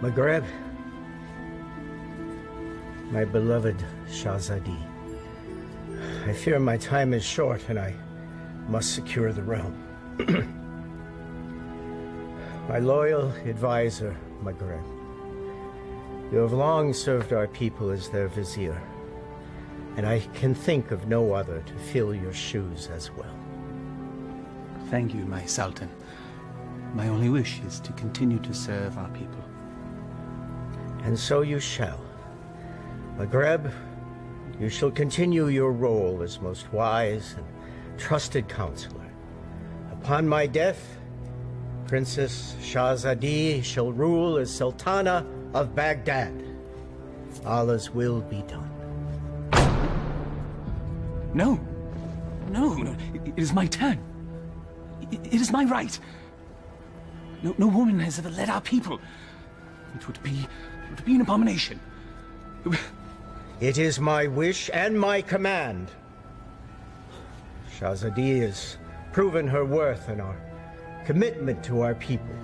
Maghreb, my beloved Shahzadi, I fear my time is short and I must secure the realm. My loyal advisor, Maghreb, you have long served our people as their vizier, and I can think of no other to fill your shoes as well. Thank you, my Sultan. My only wish is to continue to serve our people. And so you shall. Maghreb, you shall continue your role as most wise and trusted counselor. Upon my death, Princess Shahzadi shall rule as Sultana of Baghdad. Allah's will be done. No. No. It is my turn. It is my right. No woman has ever led our people. It would be an abomination. It is my wish and my command. Shahzadi has proven her worth and our commitment to our people.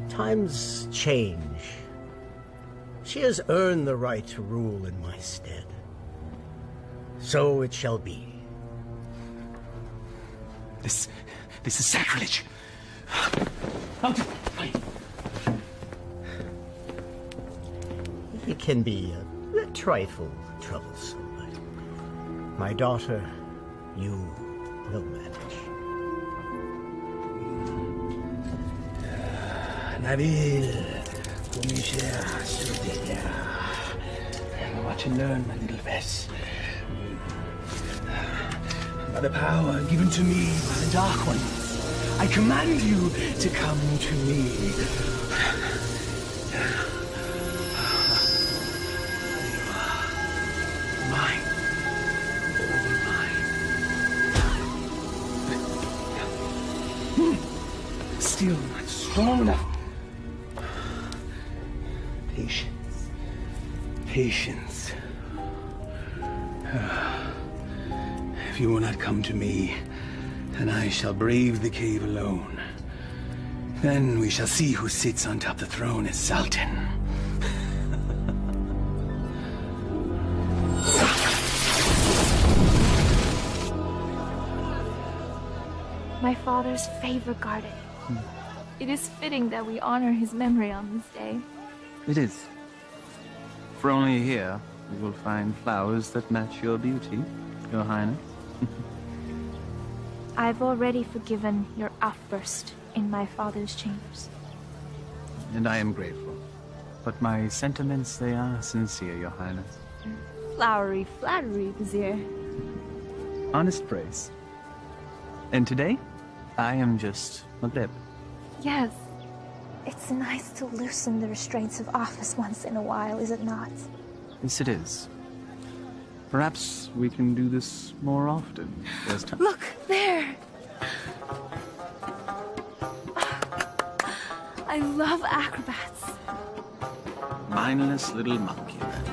Times change. She has earned the right to rule in my stead. So it shall be. This is sacrilege. It can be a trifle troublesome, but my daughter, you will manage. Nabil, watch and learn, my little Bess. By the power given to me by the Dark Ones, I command you to come to me. Mine. All mine. Still not strong enough. Patience. Patience. If you will not come to me, then I shall brave the cave alone. Then we shall see who sits on top the throne as Sultan. My father's favorite garden. It is fitting that we honor his memory on this day. It is. For only here you will find flowers that match your beauty, Your Highness. I've already forgiven your outburst in my father's chambers. And I am grateful. But my sentiments, they are sincere, Your Highness. Flowery flattery, Vizier. Honest praise. And today, I am just Maghreb. Yes. It's nice to loosen the restraints of office once in a while, is it not? Yes, it is. Perhaps we can do this more often. Look, there! I love acrobats. Mindless little monkey, then.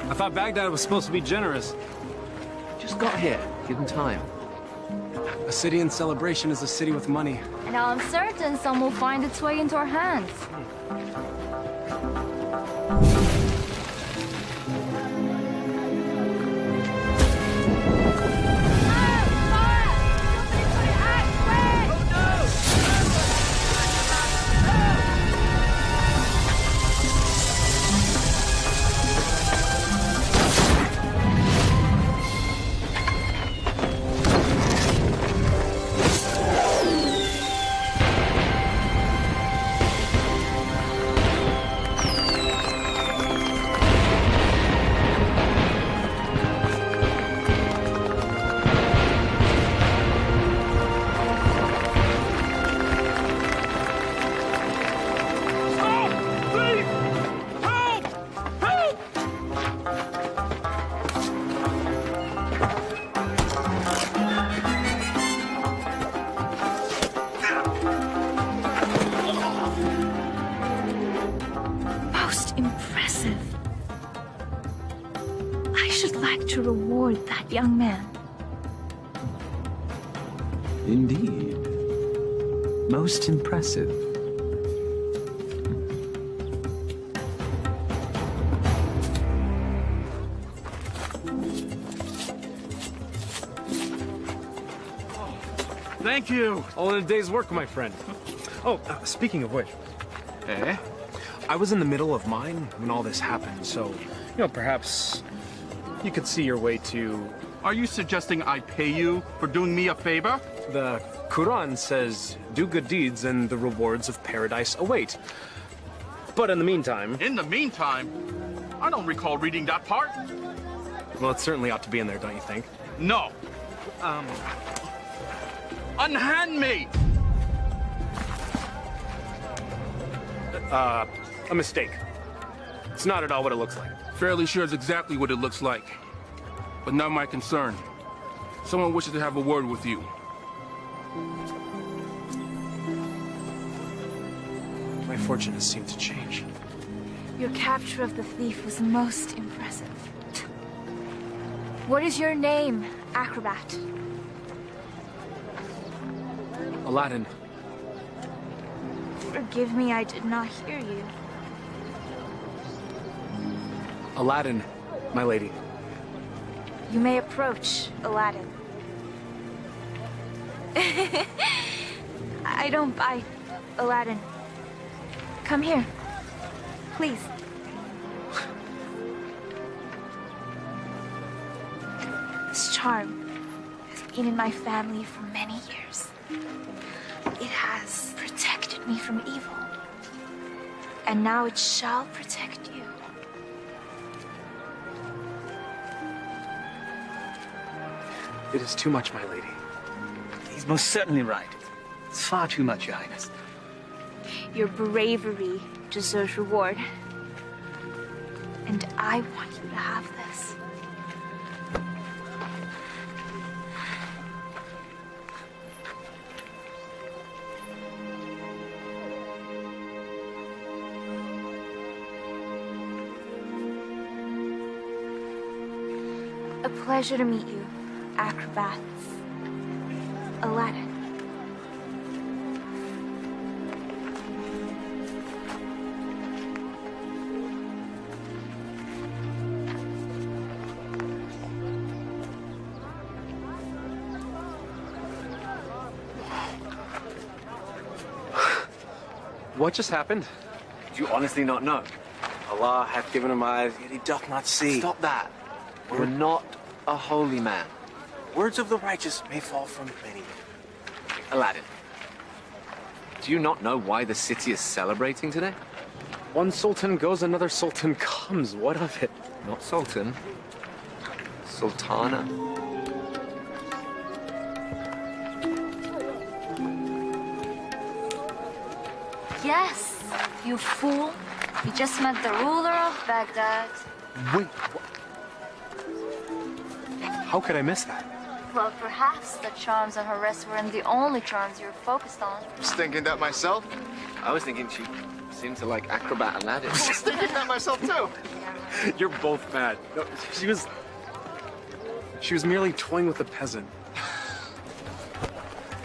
I thought Baghdad was supposed to be generous. Just got here. Give him time. A city in celebration is a city with money. And I'm certain some will find its way into our hands. that young man. Indeed. Most impressive. Thank you. All in a day's work, my friend. Oh, speaking of which. Eh? I was in the middle of mine when all this happened, so, perhaps you could see your way to... Are you suggesting I pay you for doing me a favor? The Quran says, do good deeds and the rewards of paradise await. But in the meantime... In the meantime? I don't recall reading that part. Well, it certainly ought to be in there, don't you think? No. Unhand me! A mistake. It's not at all what it looks like. Fairly sure it's exactly what it looks like. But not my concern. Someone wishes to have a word with you. My fortune has seemed to change. Your capture of the thief was most impressive. What is your name, acrobat? Aladdin. Forgive me, I did not hear you. Aladdin, my lady. You may approach, Aladdin. I don't bite, Aladdin. Come here, please. This charm has been in my family for many years. It has protected me from evil. And now it shall protect you. It is too much, my lady. He's most certainly right. It's far too much, Your Highness. Your bravery deserves reward. And I want you to have this. A pleasure to meet you, acrobats. Aladdin. What just happened? Do you honestly not know? Allah hath given him eyes, yet he doth not see. Stop that. We're not a holy man. Words of the righteous may fall from many. Aladdin, do you not know why the city is celebrating today? One sultan goes, another sultan comes. What of it? Not sultan. Sultana. Yes, you fool. You just met the ruler of Baghdad. Wait, what? How could I miss that? Well, perhaps the charms on her wrist weren't the only charms you were focused on. I was thinking that myself. I was thinking she seemed to like acrobat Aladdin. I was thinking that myself too. You're both bad. No, she was merely toying with a peasant.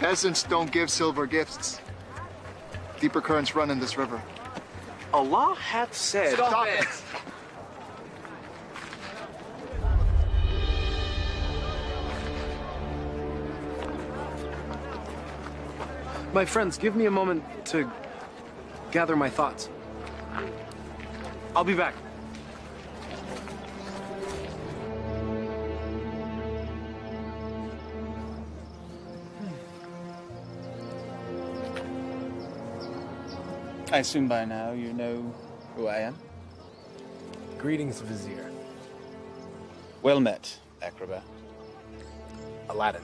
Peasants don't give silver gifts. Deeper currents run in this river. Allah hath said... Stop it! My friends, give me a moment to gather my thoughts. I'll be back. I assume by now you know who I am. Greetings, Vizier. Well met, acrobat. Aladdin.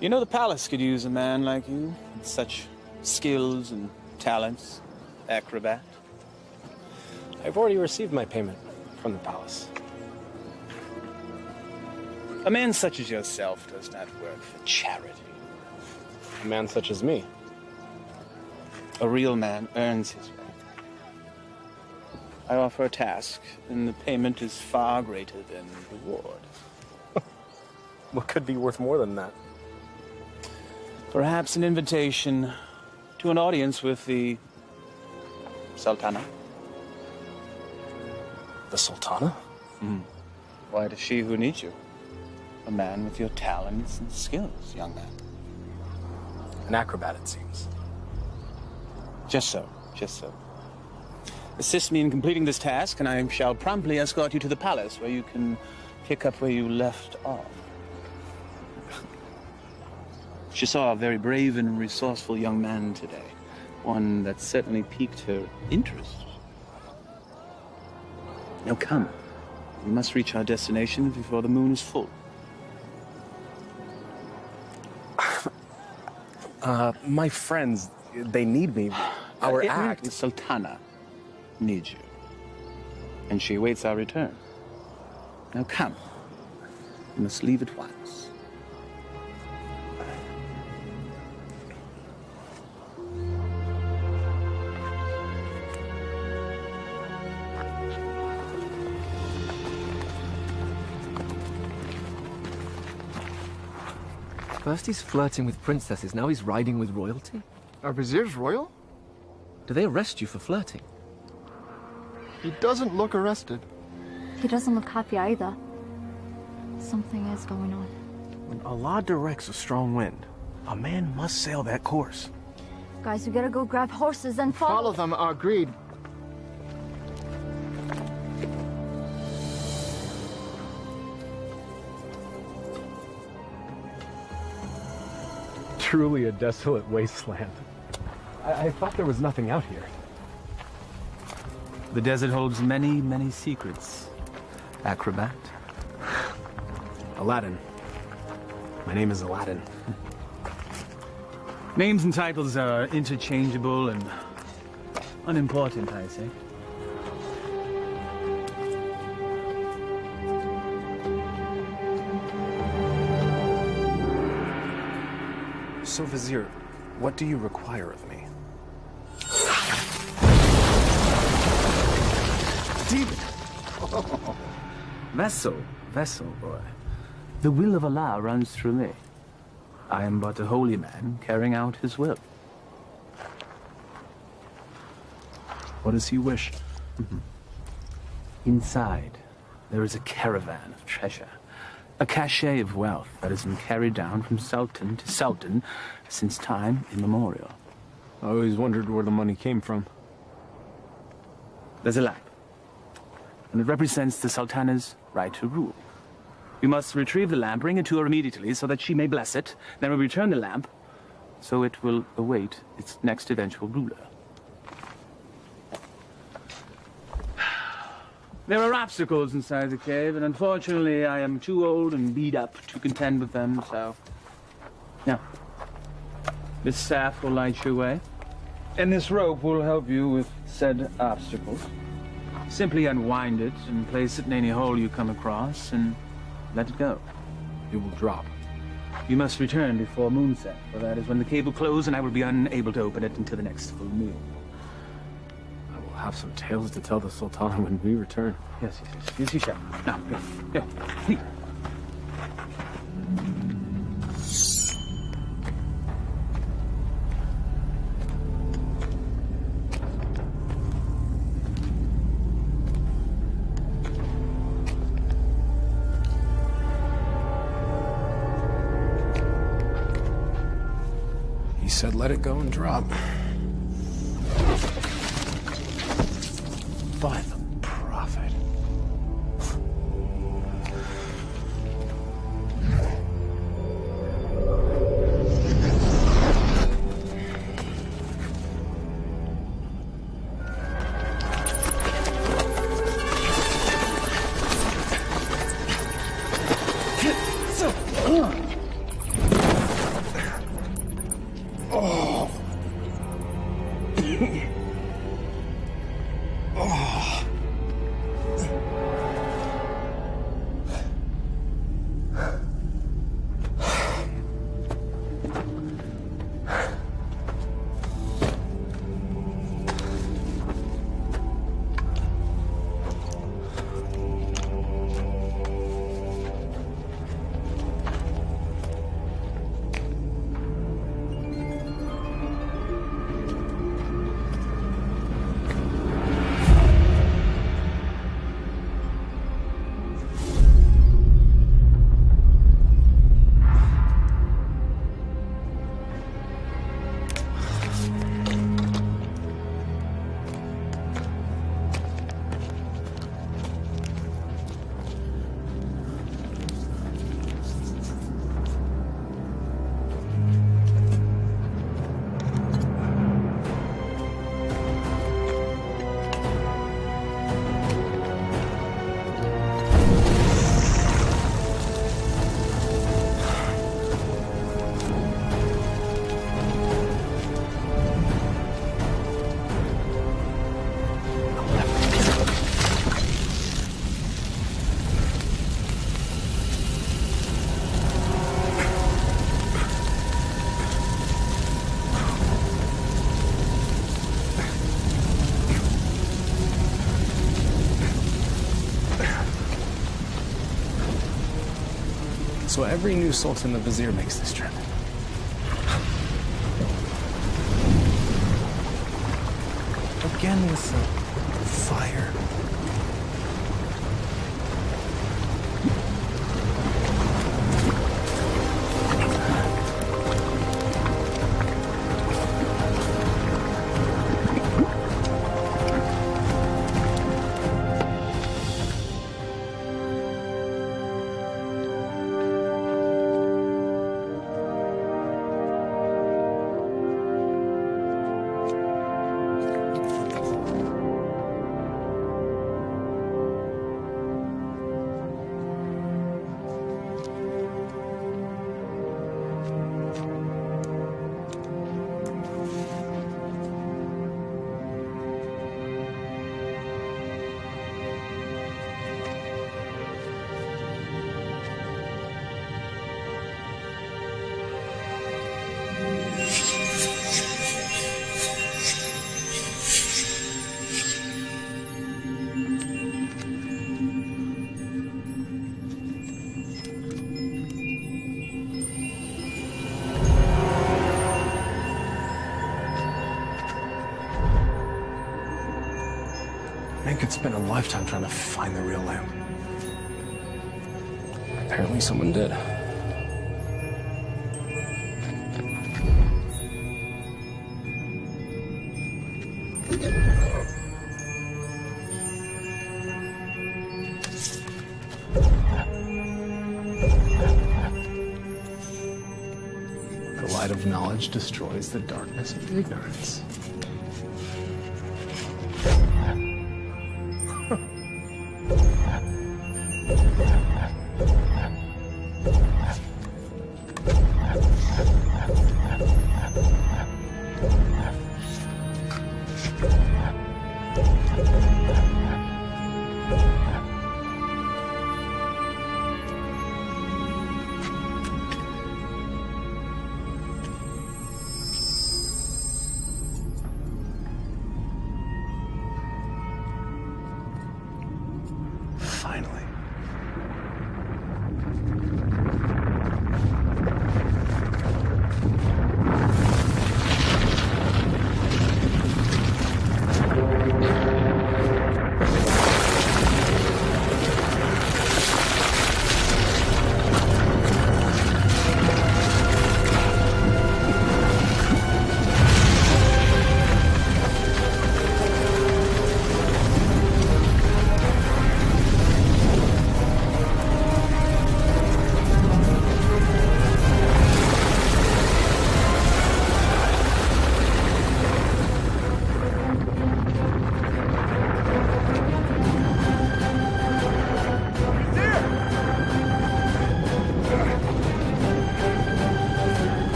You know the palace could use a man like you, with such skills and talents, acrobat. I've already received my payment from the palace. A man such as yourself does not work for charity. A man such as me. A real man earns his way. I offer a task, and the payment is far greater than reward. What could be worth more than that? Perhaps an invitation to an audience with the Sultana. The Sultana? Why, it is she who needs you. A man with your talents and skills, young man. An acrobat, it seems. Just so, just so. Assist me in completing this task, and I shall promptly escort you to the palace, where you can pick up where you left off. She saw a very brave and resourceful young man today. One that certainly piqued her interest. Now come. We must reach our destination before the moon is full. My friends, they need me. Our act. The Sultana needs you. And she awaits our return. Now come. We must leave at once. First he's flirting with princesses, now he's riding with royalty? Are viziers royal? Do they arrest you for flirting? He doesn't look arrested. He doesn't look happy either. Something is going on. When Allah directs a strong wind, a man must sail that course. Guys, we gotta go grab horses and Follow them, agreed. Truly a desolate wasteland. I thought there was nothing out here. The desert holds many, many secrets. Acrobat. Aladdin. My name is Aladdin. Names and titles are interchangeable and unimportant, I say. So, Vizier, what do you require of me? Vessel, boy. The will of Allah runs through me. I am but a holy man carrying out his will. What does he wish? Inside, there is a caravan of treasure. A cachet of wealth that has been carried down from sultan to sultan since time immemorial. I always wondered where the money came from. There's a lamp, and it represents the sultana's right to rule. We must retrieve the lamp, bring it to her immediately so that she may bless it. Then we return the lamp, so it will await its next eventual ruler. There are obstacles inside the cave, and unfortunately I am too old and beat up to contend with them, so... Now, this staff will light your way, and this rope will help you with said obstacles. Simply unwind it and place it in any hole you come across, and let it go. It will drop. You must return before moonset, for that is when the cave will close, and I will be unable to open it until the next full moon. We'll have some tales to tell the Sultana when we return. Yes, you shall. Now, go, please. He said let it go and drop. By the prophet. So every new sultan the vizier makes this trip. Again with the fire. Man could spend a lifetime trying to find the real lamp. Apparently someone did. The light of knowledge destroys the darkness of ignorance. Finally.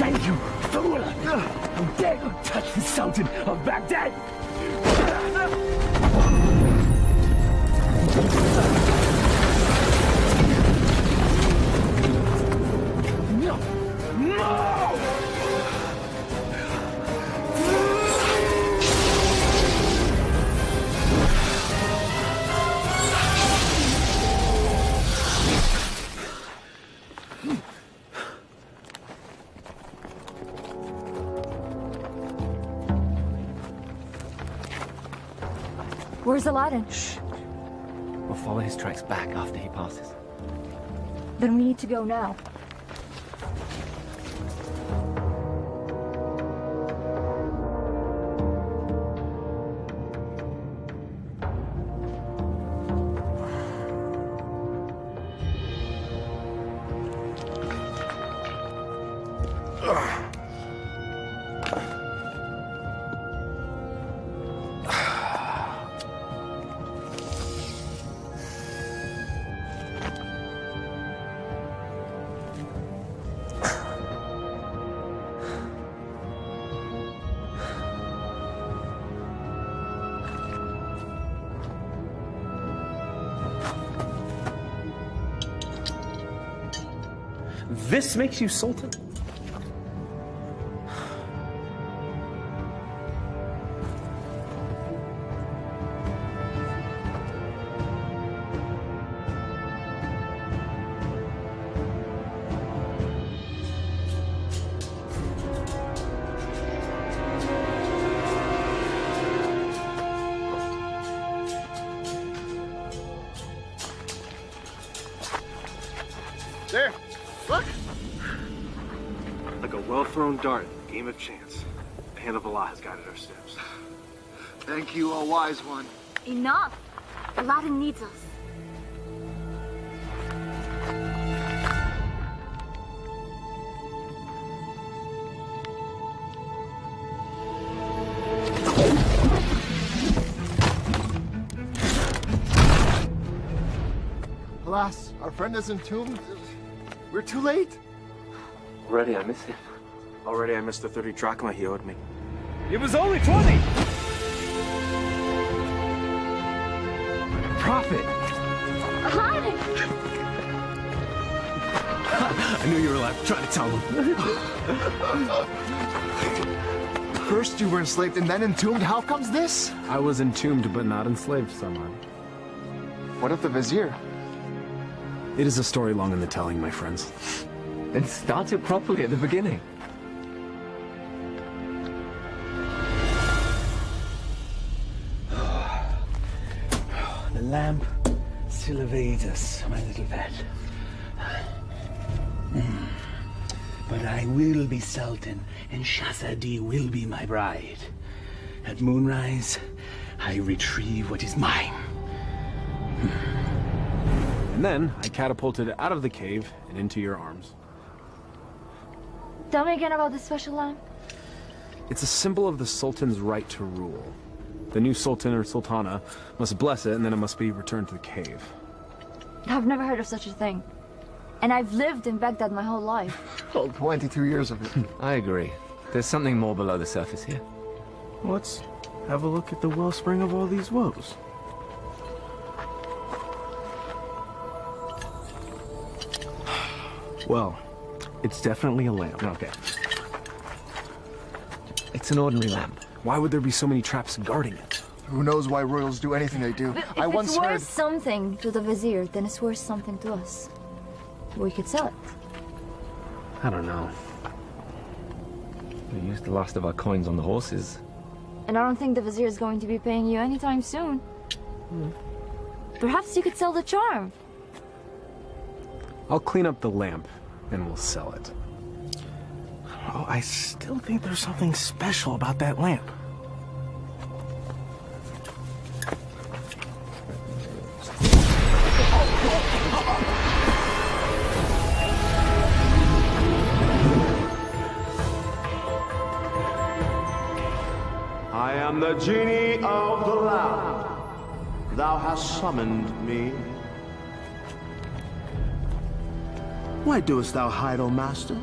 Thank you, fool! How dare you touch the Sultan of Baghdad! No! No! Where's Aladdin? Shh. We'll follow his tracks back after he passes. Then we need to go now. This makes you Sultan? thrown dart, game of chance. The hand of Allah has guided our steps. Thank you, O wise one. Enough! Aladdin needs us. Alas, our friend is entombed. We're too late. Already I miss him. Already I missed the 30 drachma he owed me. It was only 20! Prophet! Aladdin! I knew you were alive. Trying to tell him. First you were enslaved and then entombed. How comes this? I was entombed but not enslaved, someone. What of the vizier? It is a story long in the telling, my friends. Then start it properly at the beginning. The lamp still evades us, my little pet. But I will be Sultan, and Shahzadi will be my bride. At moonrise, I retrieve what is mine. And then I catapulted out of the cave and into your arms. Tell me again about this special lamp. It's a symbol of the Sultan's right to rule. The new Sultan or Sultana must bless it, and then it must be returned to the cave. I've never heard of such a thing. And I've lived in Baghdad my whole life. Oh, 22 years of it. I agree. There's something more below the surface here. Let's have a look at the wellspring of all these woes. Well, it's definitely a lamp. Okay. It's an ordinary lamp. Why would there be so many traps guarding it? Who knows why royals do anything they do? If I it's once worth heard... something to the vizier, then it's worth something to us. We could sell it. I don't know. We used the last of our coins on the horses. And I don't think the vizier is going to be paying you anytime soon. Perhaps you could sell the charm. I'll clean up the lamp, and we'll sell it. Oh, I still think there's something special about that lamp. I am the genie of the lamp. Thou hast summoned me. Why doest thou hide, O master?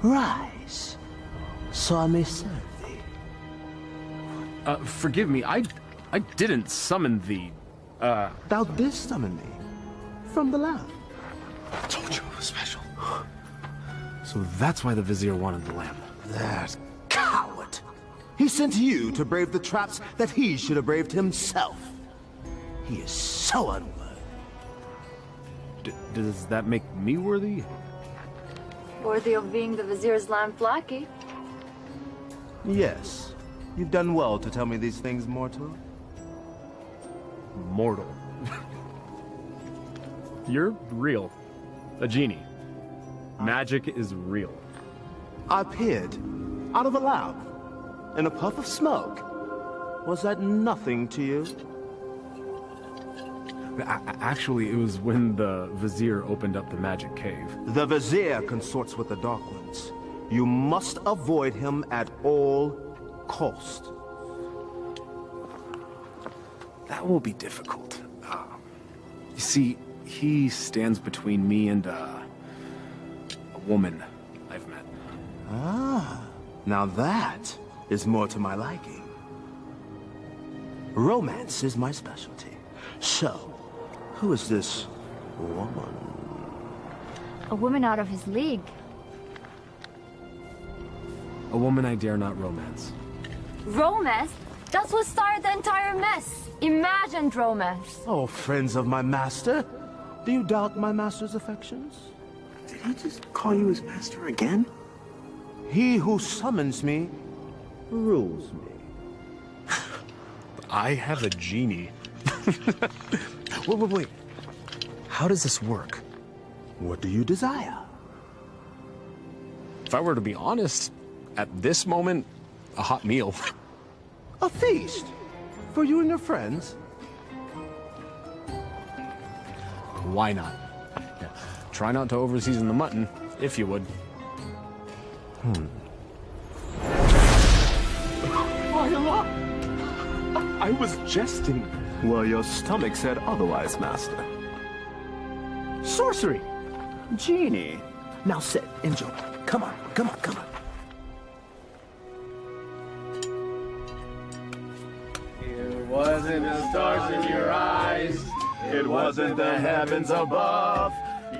Rise, so I may serve thee. Forgive me, I didn't summon thee. Thou didst summon me from the lamp. I told you it was special. So that's why the vizier wanted the lamp. That coward! He sent you to brave the traps that he should have braved himself. He is so unworthy. Does that make me worthy? Worthy of being the vizier's lamp lackey. Yes. You've done well to tell me these things, mortal. Mortal. You're real. A genie. Magic is real. I appeared out of a lamp in a puff of smoke. Was that nothing to you? Actually, it was when the vizier opened up the magic cave. The vizier consorts with the Dark Ones. You must avoid him at all cost. That will be difficult. You see, he stands between me and a woman I've met. Ah, now that is more to my liking. Romance is my specialty. So, who is this woman? A woman out of his league. A woman I dare not romance. Romance? That's what started the entire mess. Imagined romance. Oh, friends of my master, do you doubt my master's affections? Did he just call you his master again? He who summons me rules me. I have a genie. Wait. How does this work? What do you desire? If I were to be honest, at this moment, a hot meal. A feast? For you and your friends? Why not? Yeah. Try not to overseason the mutton, if you would. I was jesting. Well, your stomach said otherwise, Master. Sorcery! Genie! Now sit, enjoy. Come on, come on, come on. It wasn't the stars in your eyes. It wasn't the heavens above.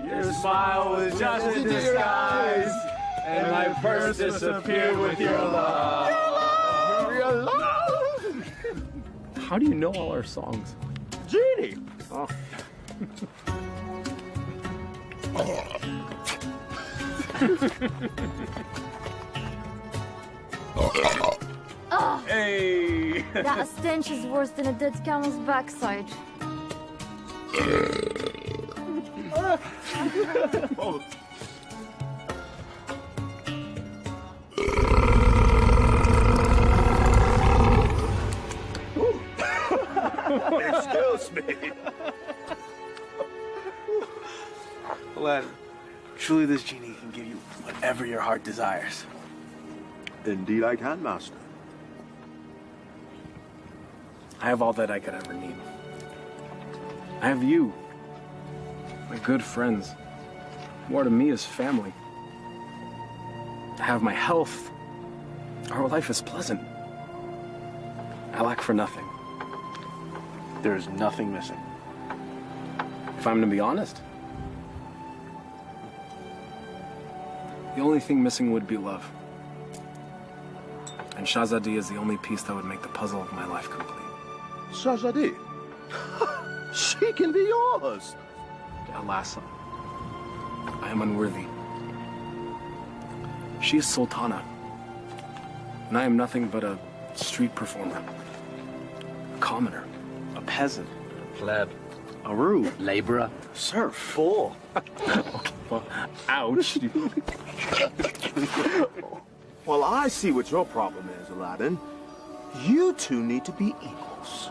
Your smile was just a disguise. And my purse disappeared with your love. Your love! How do you know all our songs? Genie! Oh. Oh, Hey! that stench is worse than a dead camel's backside. Excuse me. Aladdin, truly this genie can give you whatever your heart desires. Indeed I can, Master. I have all that I could ever need. I have you, my good friends. More to me is family. I have my health. Our life is pleasant. I lack for nothing. There is nothing missing. If I'm to be honest, the only thing missing would be love. And Shahzadi is the only piece that would make the puzzle of my life complete. Shahzadi? She can be yours. Alas, I am unworthy. She is Sultana, and I am nothing but a street performer, a commoner, a peasant, Pleb. a rube, Laborer. serf, fool. Okay, well, ouch. Well, I see what your problem is, Aladdin. You two need to be equals.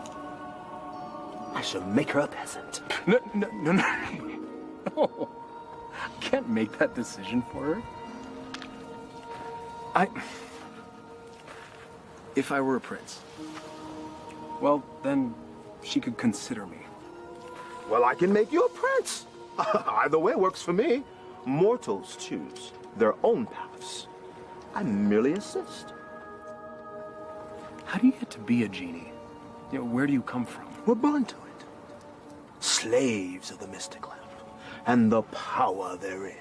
I shall make her a peasant. No. No. I can't make that decision for her. If I were a prince, well, then she could consider me. Well, I can make you a prince. Either way works for me. Mortals choose their own paths. I merely assist. How do you get to be a genie? You know, where do you come from? We're born to it. Slaves of the mystic lamp and the power therein.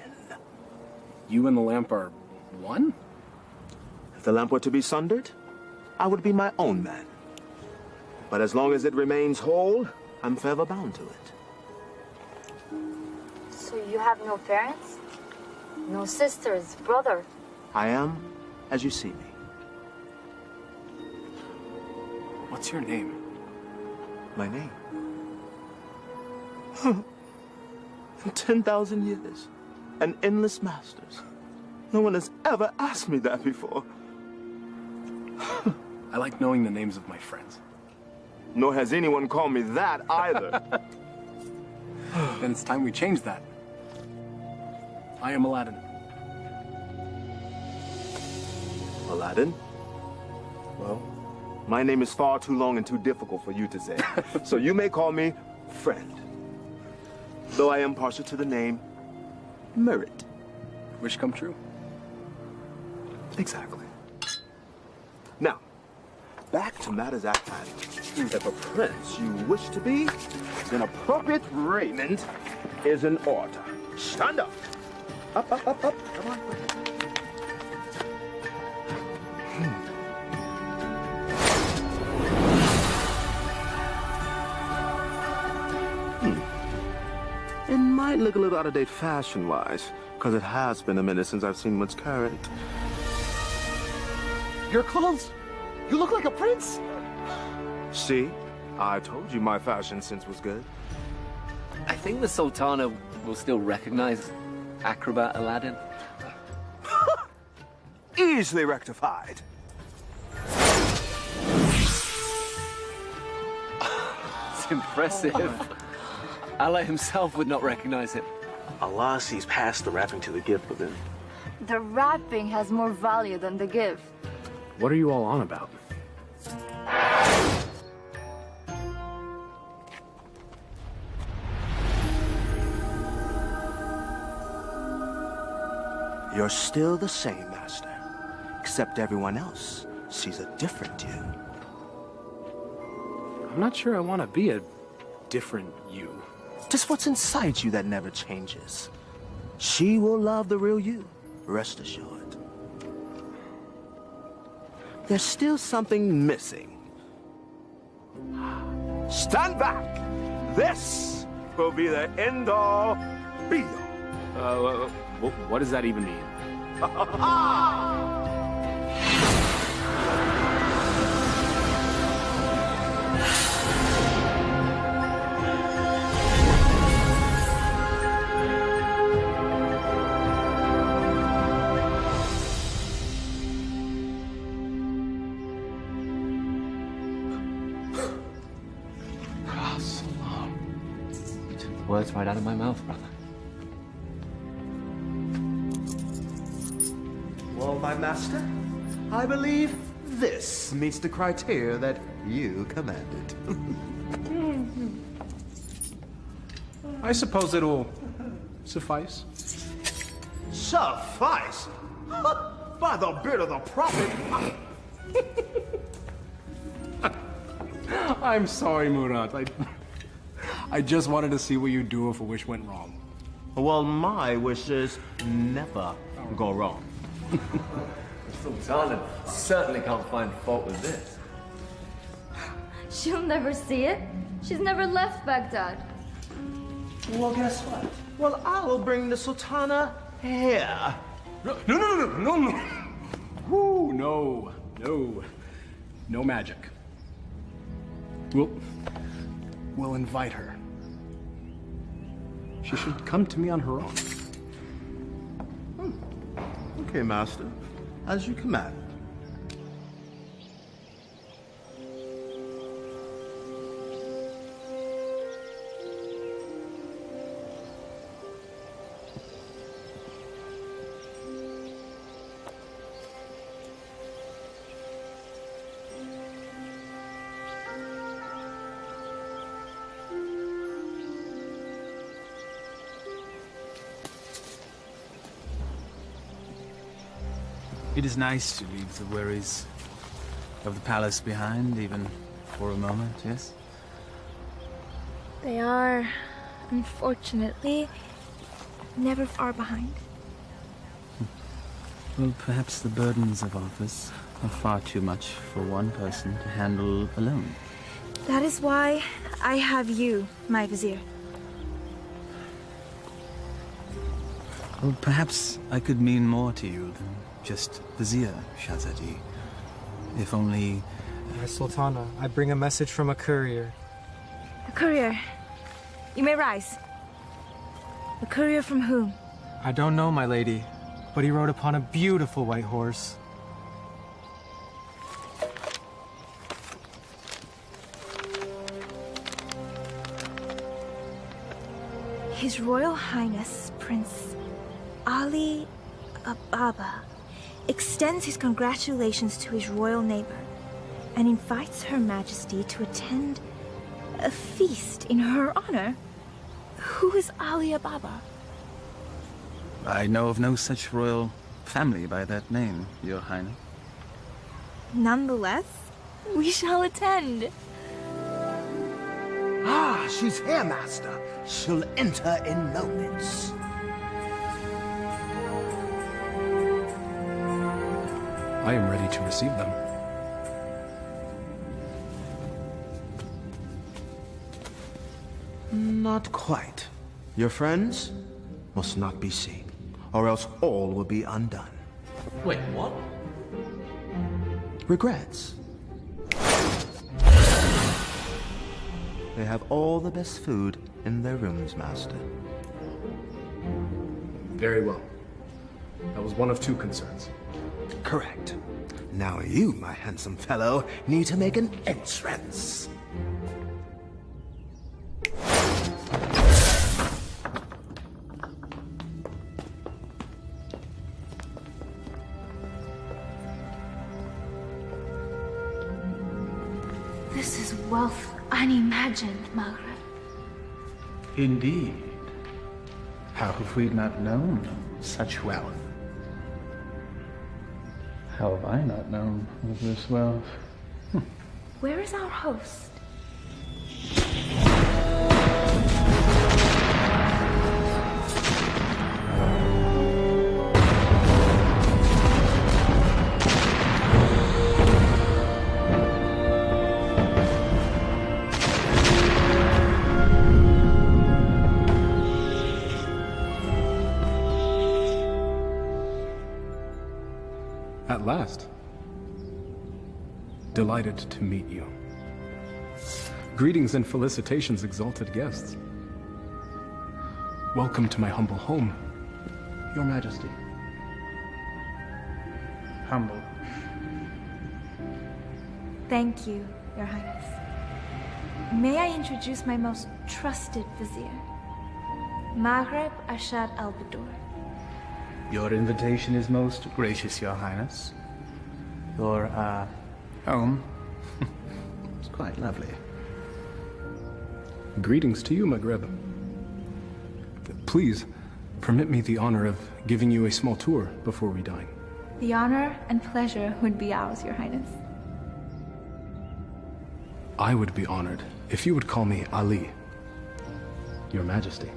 You and the lamp are one? If the lamp were to be sundered, I would be my own man. But as long as it remains whole, I'm forever bound to it. So you have no parents? No sisters, brother? I am as you see me. What's your name? My name? In 10,000 years and endless masters, no one has ever asked me that before. I like knowing the names of my friends. Nor has anyone called me that either. Then it's time we change that. I am Aladdin. Aladdin? Well, my name is far too long and too difficult for you to say. So you may call me friend. Though I am partial to the name Merit. Wish come true. Exactly. Now, back to matters at hand. If a prince you wish to be, then appropriate raiment is in order. Stand up. Up. Come on. It might look a little out of date fashion-wise, because it has been a minute since I've seen what's current. Your clothes? You look like a prince. See? I told you my fashion sense was good. I think the Sultana will still recognize acrobat Aladdin. easily rectified. It's impressive. Allah himself would not recognize him. Allah sees past the wrapping to the gift within. The wrapping has more value than the gift. What are you all on about? You're still the same, Master. Except everyone else sees a different you. I'm not sure I want to be a different you. Just what's inside you that never changes. She will love the real you, rest assured. There's still something missing. Stand back! This will be the end-all, be-all. What does that even mean? You took the words right out of my mouth, brother. Well, my master, I believe this meets the criteria that you commanded. I suppose it'll suffice. Suffice? By the beard of the prophet! I'm sorry, Murat. I just wanted to see what you'd do if a wish went wrong. Well, my wishes never go wrong. Sultana certainly can't find fault with this. She'll never see it. She's never left Baghdad. Well, guess what? Well, I will bring the Sultana here. No. Woo, no. No magic. We'll invite her. She should come to me on her own. Okay, master. As you command. It is nice to leave the worries of the palace behind, even for a moment, yes? They are, unfortunately, never far behind. Well, perhaps the burdens of office are far too much for one person to handle alone. That is why I have you, my vizier. Well, perhaps I could mean more to you than just vizier, Shahzadi. If only... My Sultana, I bring a message from a courier. A courier. You may rise. A courier from whom? I don't know, my lady, but he rode upon a beautiful white horse. His Royal Highness, Prince Ali Ababa, extends his congratulations to his royal neighbor and invites Her Majesty to attend a feast in her honor. Who is Ali Ababa? I know of no such royal family by that name, Your Highness. Nonetheless, we shall attend. Ah, she's here, master. She'll enter in moments. I am ready to receive them. Not quite. Your friends must not be seen, or else all will be undone. Wait, what? Regrets. They have all the best food in their rooms, master. Very well. That was one of two concerns. Correct. Now you, my handsome fellow, need to make an entrance. This is wealth unimagined, Margaret. Indeed. How have we not known such wealth? How have I not known of this wealth? Where is our host? At last. Delighted to meet you. Greetings and felicitations, exalted guests. Welcome to my humble home, Your Majesty. Humble. Thank you, Your Highness. May I introduce my most trusted vizier, Maghreb Ashad al-Badur. Your invitation is most gracious, Your Highness. Your, home is quite lovely. Greetings to you, Maghreb. Please, permit me the honor of giving you a small tour before we dine. The honor and pleasure would be ours, Your Highness. I would be honored if you would call me Ali, Your Majesty.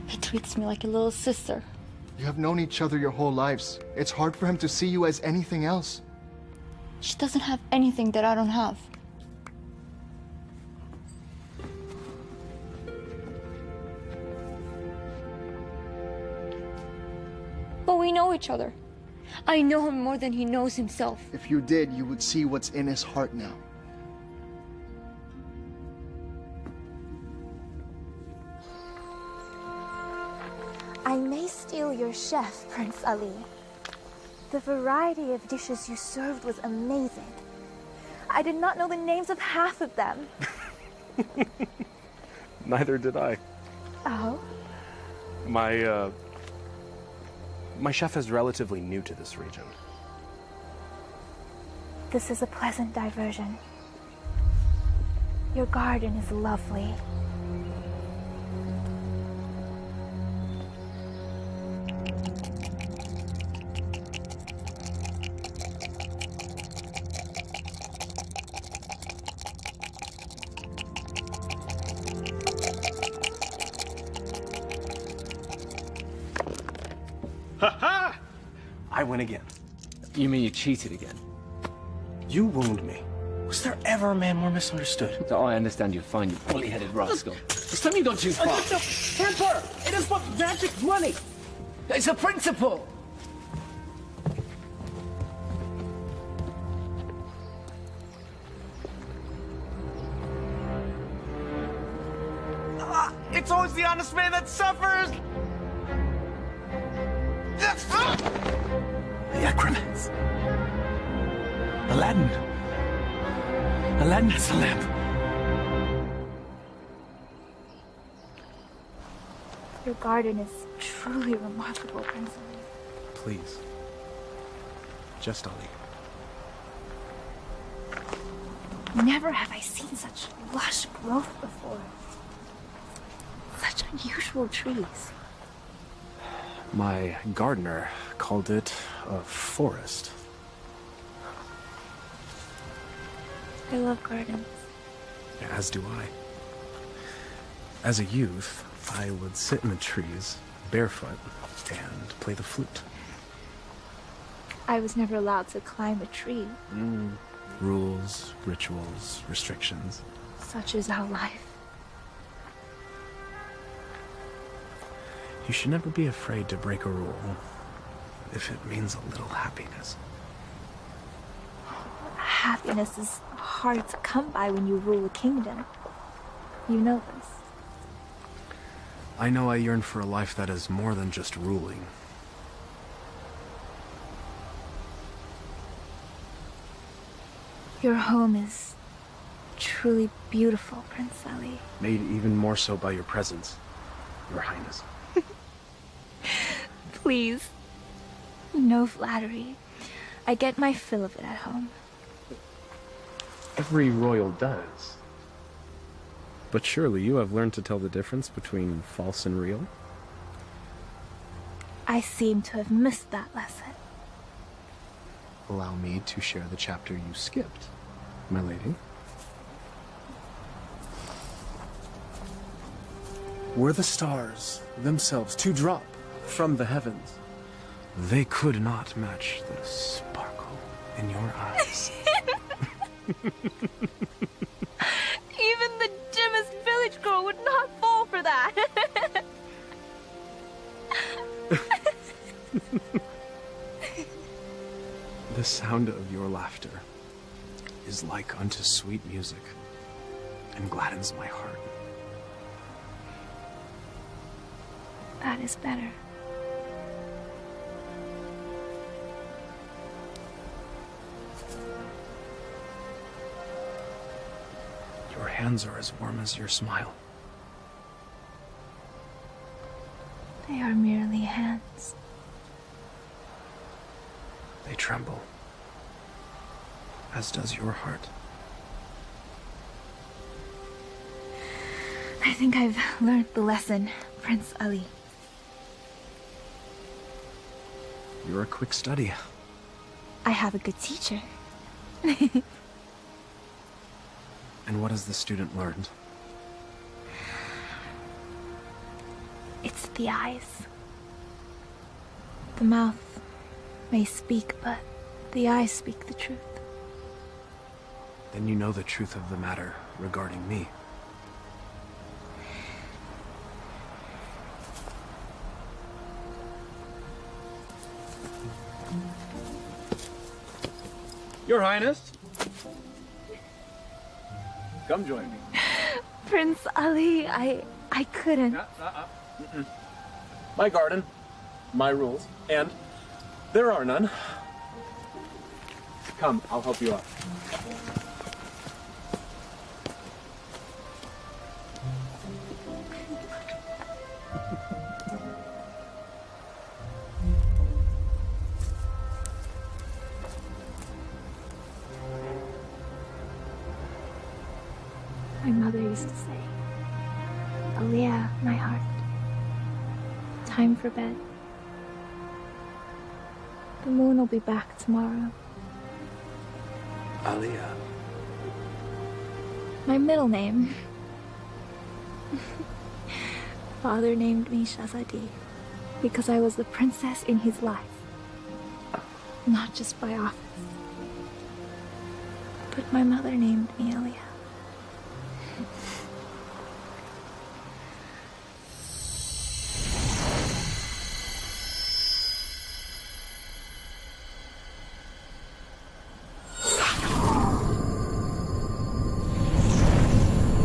He treats me like a little sister. You have known each other your whole lives. It's hard for him to see you as anything else. She doesn't have anything that I don't have. But we know each other. I know him more than he knows himself. If you did, you would see what's in his heart now. I may steal your chef, Prince Ali. The variety of dishes you served was amazing. I did not know the names of half of them. Neither did I. Oh? My chef is relatively new to this region. This is a pleasant diversion. Your garden is lovely. Ha-ha! I win again. You mean you cheated again? You wound me. Was there ever a man more misunderstood? So I understand you're fine, you bully-headed rascal. This time you gone too far. Temper! It is but magic money! It's a principle! It's always the honest man that suffers! The Acromats. Aladdin. Aladdin has the lamp. Your garden is truly remarkable, Prince Ali. Please. Just Ali. Never have I seen such lush growth before. Such unusual trees. My gardener called it a forest. I love gardens. As do I. As a youth, I would sit in the trees, barefoot, and play the flute. I was never allowed to climb a tree. Rules, rituals, restrictions. Such is our life. You should never be afraid to break a rule. if it means a little happiness. Happiness is hard to come by when you rule a kingdom. You know this. I know I yearn for a life that is more than just ruling. Your home is truly beautiful, Prince Ali. Made even more so by your presence, Your Highness. Please. No flattery. I get my fill of it at home. Every royal does. But surely you have learned to tell the difference between false and real? I seem to have missed that lesson. Allow me to share the chapter you skipped, my lady. Were the stars themselves to drop from the heavens, they could not match the sparkle in your eyes. Even the dimmest village girl would not fall for that. The sound of your laughter is like unto sweet music and gladdens my heart. That is better. Your hands are as warm as your smile. They are merely hands. They tremble, as does your heart. I think I've learned the lesson, Prince Ali. You're a quick study. I have a good teacher. And what has the student learned? It's the eyes. The mouth may speak, but the eyes speak the truth. Then you know the truth of the matter regarding me. Your Highness. Come join me. Prince Ali, I couldn't. My garden, my rules, and there are none. Come, I'll help you out. My mother used to say, Aliyah, my heart, time for bed. The moon will be back tomorrow. Aliyah. My middle name. Father named me Shahzadi because I was the princess in his life. Not just by office. But my mother named me Aliyah.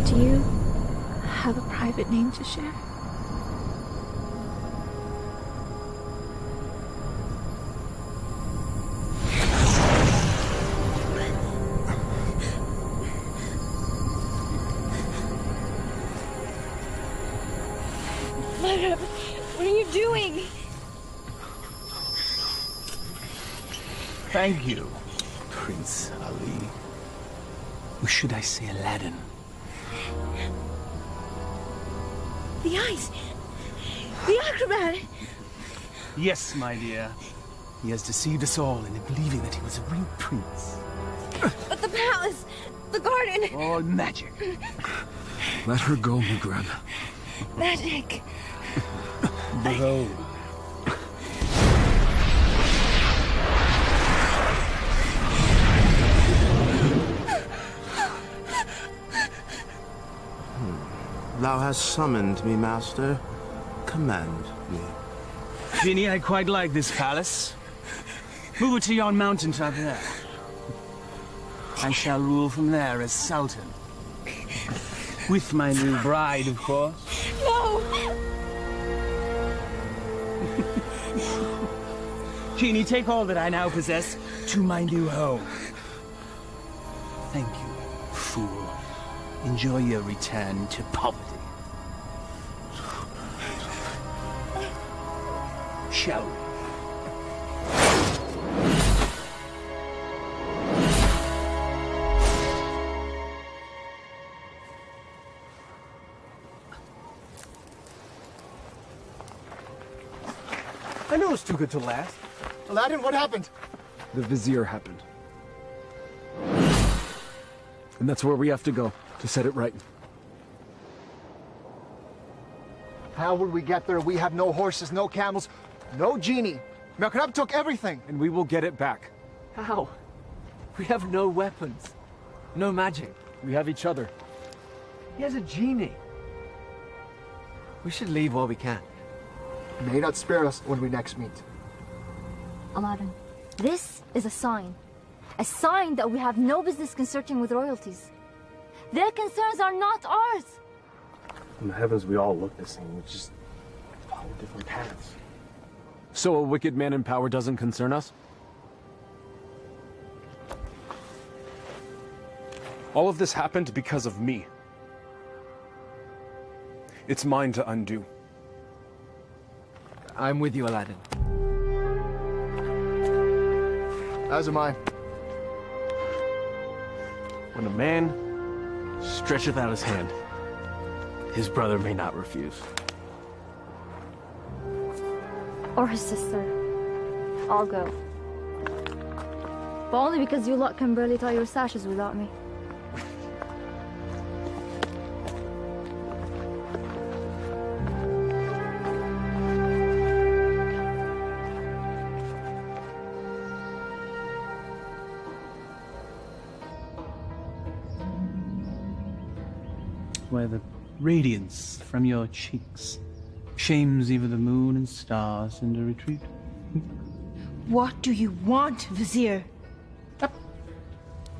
Do you have a private name to share? Mother, what are you doing? Thank you, Prince Ali. Or should I say Aladdin? The eyes! The acrobat! Yes, my dear. He has deceived us all into believing that he was a real prince. But the palace! The garden! All magic. Let her go, Mugreb. Magic! Behold. Thou hast summoned me, master. Command me. Genie, I quite like this palace. Move it to yon mountaintop there. I shall rule from there as Sultan. With my new bride, of course. No! Genie, take all that I now possess to my new home. Thank you, fool. Enjoy your return to poverty. Shall we? I know it's too good to last. Aladdin, what happened? The Vizier happened. And that's where we have to go, to set it right. How will we get there? We have no horses, no camels, no genie. Makrab took everything. And we will get it back. How? We have no weapons. No magic. We have each other. He has a genie. We should leave while we can. May not spare us when we next meet. Aladdin, this is a sign. A sign that we have no business consorting with royalties. Their concerns are not ours. In the heavens, we all look the same. We just follow different paths. So a wicked man in power doesn't concern us? All of this happened because of me. It's mine to undo. I'm with you, Aladdin. As am I. When a man stretcheth out his hand, his brother may not refuse. Or his sister. I'll go. But only because you lot can barely tie your sashes without me. Where the radiance from your cheeks shames even the moon and stars into retreat. What do you want, Vizier?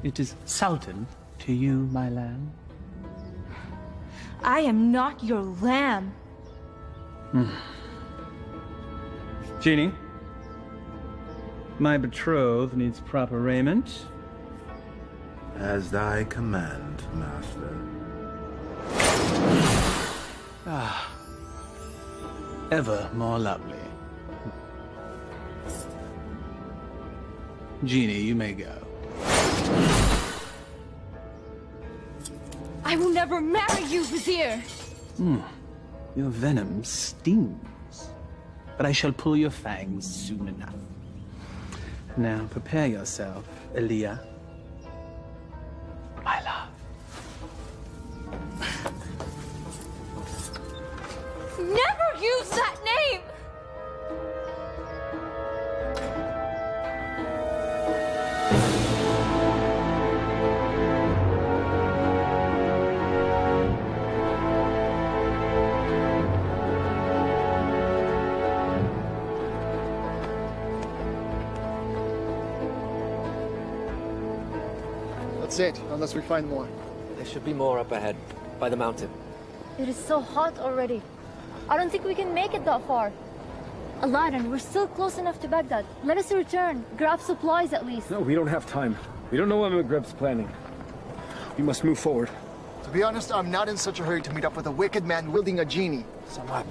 It is Sultan to you, my lamb. I am not your lamb. Genie, my betrothed needs proper raiment. As thy command, master. Ever more lovely. Genie, you may go. I will never marry you, Vizier. Your venom stings, but I shall pull your fangs soon enough. Now prepare yourself, Elia. My love. Never use that name! That's it, unless we find more. There should be more up ahead, by the mountain. It is so hot already. I don't think we can make it that far. Aladdin, we're still close enough to Baghdad. Let us return. Grab supplies at least. No, we don't have time. We don't know what Magreb's planning. We must move forward. To be honest, I'm not in such a hurry to meet up with a wicked man wielding a genie. Samad.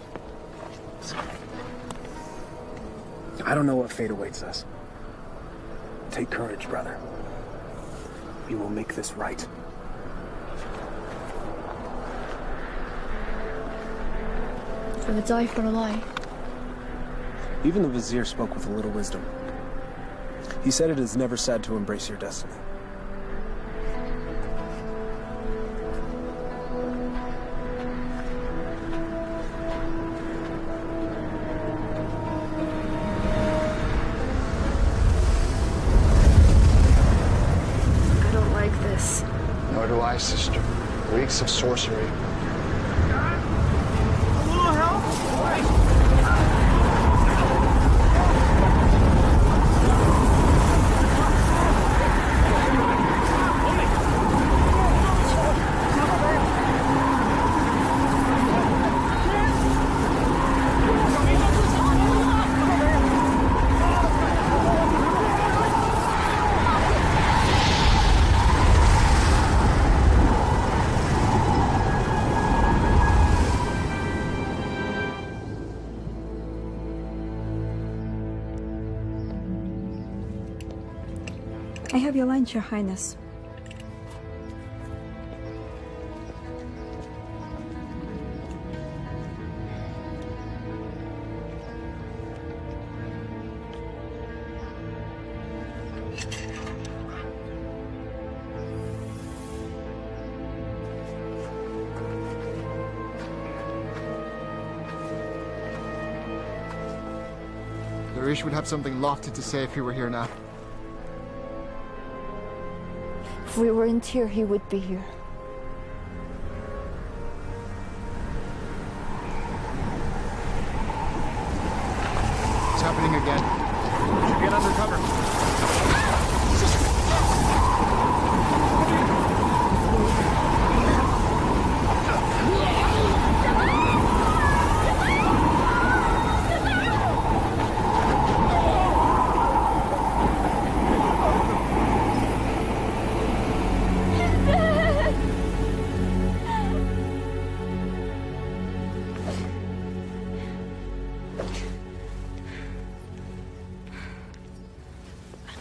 I don't know what fate awaits us. Take courage, brother. We will make this right. I would die for a lie. Even the Vizier spoke with a little wisdom. He said it is never sad to embrace your destiny. I don't like this. Nor do I, sister. Reeks of sorcery. have your lunch, Your Highness. Darish would have something lofty to say if he were here now. If we weren't here, he would be here. It's happening again. Get under cover.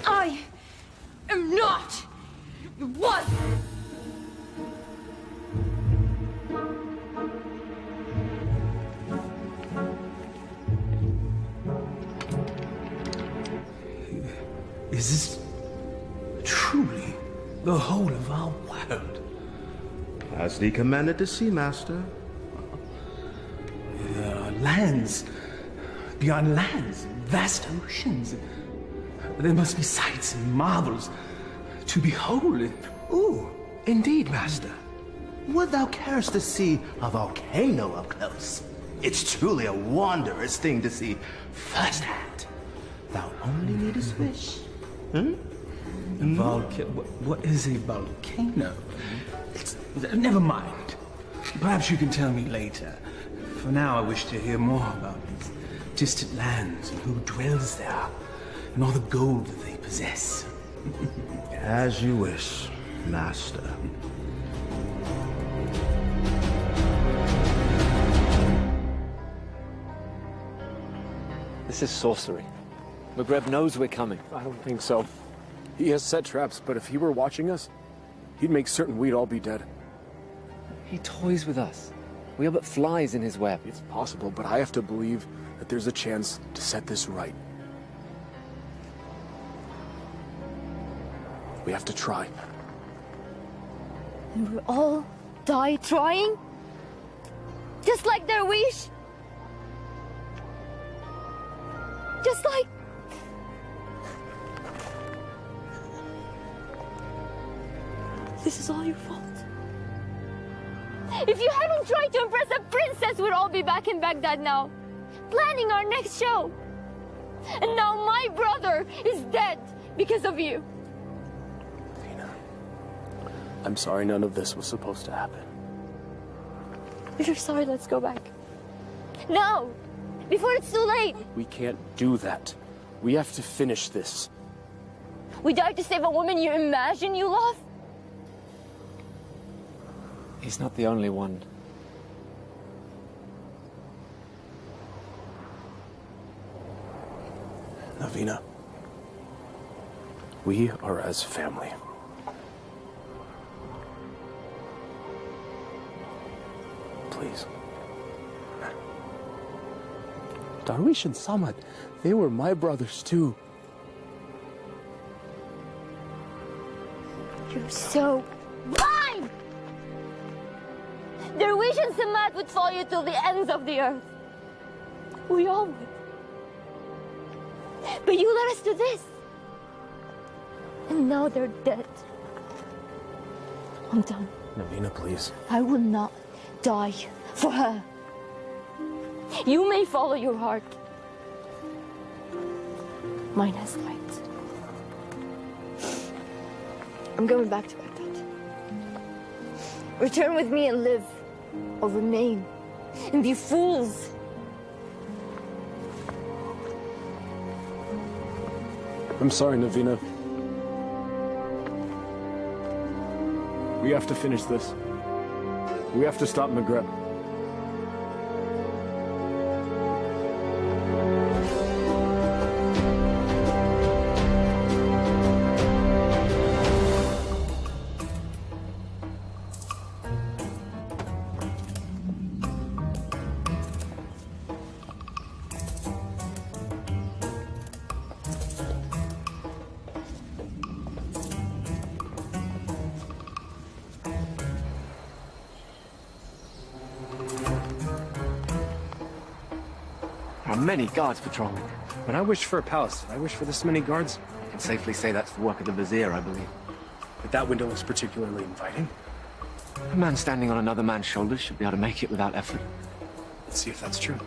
I am not your wife! Is this truly the whole of our world? As thee commanded to see, Master. There are lands beyond lands, vast oceans. There must be sights and marvels to behold. Ooh, indeed, Master. Would thou carest to see a volcano up close? It's truly a wondrous thing to see firsthand. Thou only needest wish. What is a volcano? Never mind. Perhaps you can tell me later. For now, I wish to hear more about these distant lands and who dwells there, and all the gold that they possess. As you wish, Master. This is sorcery. McGreb knows we're coming. I don't think so. He has set traps, but if he were watching us, he'd make certain we'd all be dead. He toys with us. We are but flies in his web. It's possible, but I have to believe that there's a chance to set this right. We have to try. And we'll all die trying? Just like their wish? Just like... This is all your fault. If you hadn't tried to impress a princess, we'd all be back in Baghdad now, planning our next show. And now my brother is dead because of you. I'm sorry none of this was supposed to happen. If you're sorry, let's go back. Now! Before it's too late! We can't do that. We have to finish this. We died to save a woman you imagine you love? He's not the only one. Navina, we are as family. Please. Darwish and Samad, they were my brothers too. You're so blind! Darwish and Samad would follow you till the ends of the earth. We all would. But you led us to this. And now they're dead. I'm done. Navina, please. I will not die for her. You may follow your heart. Mine has light. I'm going back to Baghdad. Return with me and live, or remain and be fools. I'm sorry, Navina. We have to finish this. We have to stop McGreb. There are many guards patrolling. When I wished for a palace, did I wish for this many guards? I can safely say that's the work of the Vizier, I believe. But that window looks particularly inviting. A man standing on another man's shoulders should be able to make it without effort. Let's see if that's true.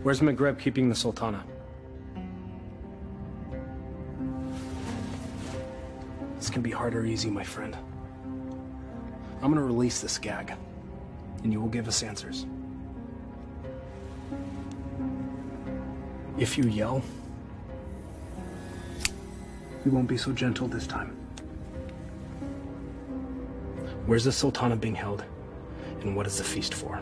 Where's Maghreb keeping the Sultana? This can be hard or easy, my friend. I'm gonna release this gag, and you will give us answers. If you yell, we won't be so gentle this time. Where's the Sultana being held, and what is the feast for?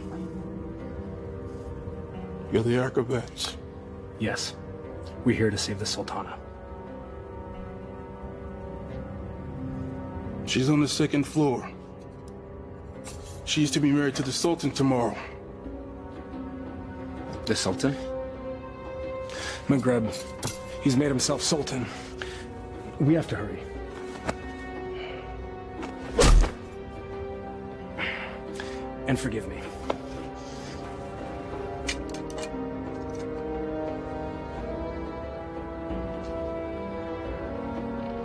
You're the Archivets. Yes. We're here to save the Sultana. She's on the second floor. She's to be married to the Sultan tomorrow. The Sultan? Maghreb. He's made himself Sultan. We have to hurry. And forgive me.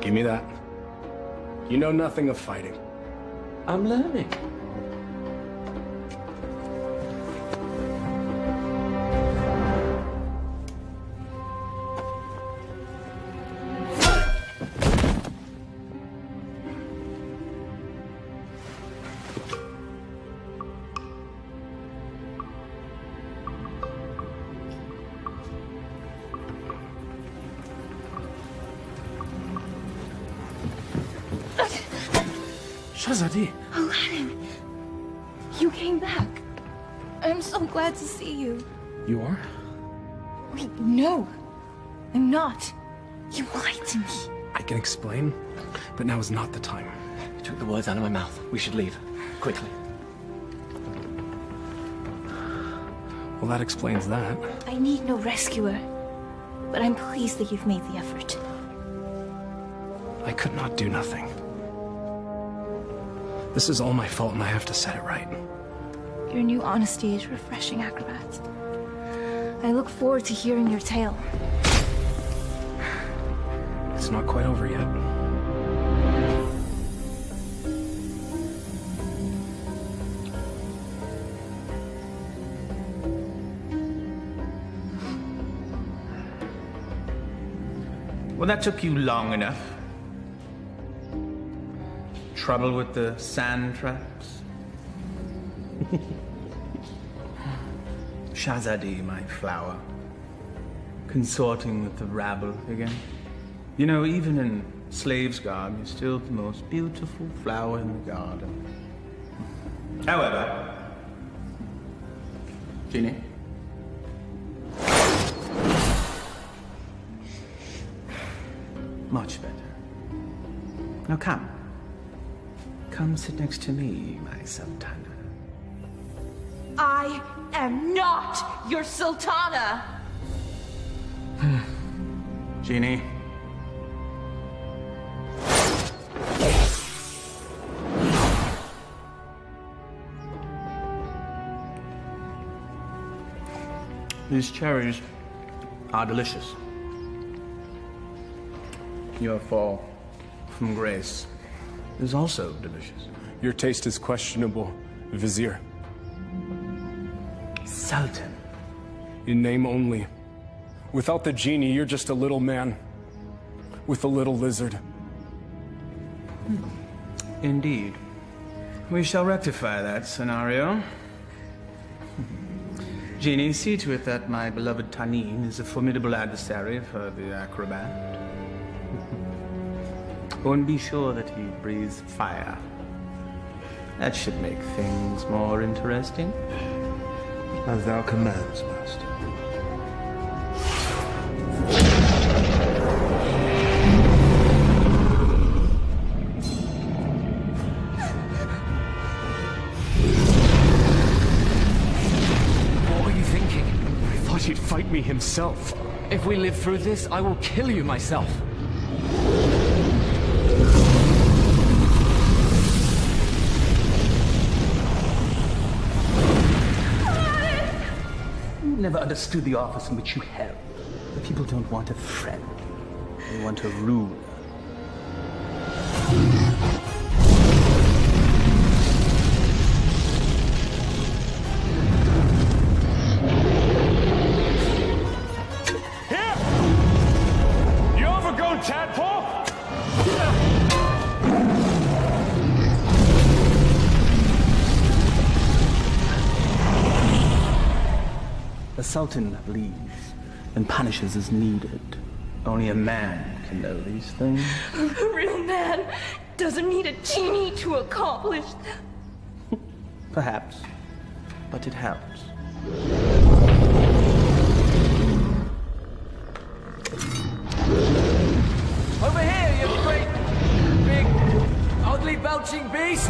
Give me that. You know nothing of fighting. I'm learning. Shahzadi. Aladdin, you came back. I'm so glad to see you. You are? Wait, no. I'm not. You lied to me. I can explain, but now is not the time. You took the words out of my mouth. We should leave. Quickly. Well, that explains that. I need no rescuer, but I'm pleased that you've made the effort. I could not do nothing. This is all my fault, and I have to set it right. Your new honesty is refreshing, Acrobat. I look forward to hearing your tale. It's not quite over yet. Well, that took you long enough. Trouble with the sand traps? Shahzadi, my flower. Consorting with the rabble again. You know, even in slave's garb, you're still the most beautiful flower in the garden. However, Genie? Much better. Now come. Come sit next to me, my Sultana. I am not your Sultana! Genie. These cherries are delicious. Your fall from grace is also delicious. Your taste is questionable, Vizier. Sultan, In name only. Without the genie, you're just a little man. With a little lizard. Indeed. We shall rectify that scenario. Genie, see to it that my beloved Tanin is a formidable adversary for the acrobat. Oh, and be sure that he breathes fire. That should make things more interesting. As thou commands, master. What were you thinking? I thought he'd fight me himself. If we live through this, I will kill you myself. You never understood the office in which you held. The people don't want a friend. They want a ruler. Here! You overgrown tadpole! The Sultan bleeds and punishes as needed. Only a man can know these things. A real man doesn't need a genie to accomplish that. Perhaps, but it helps. Over here, you great, big, ugly belching beast!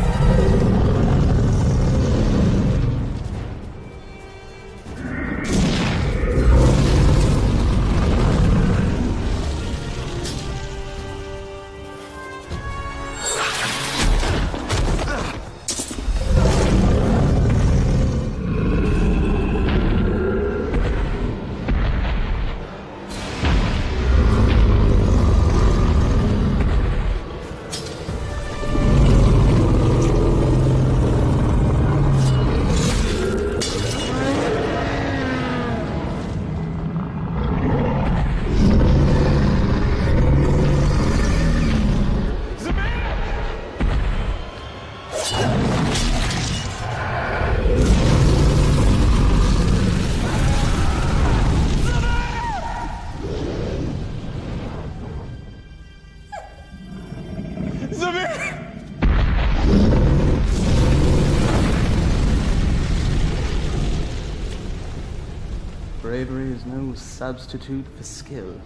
Bravery is no substitute for skill.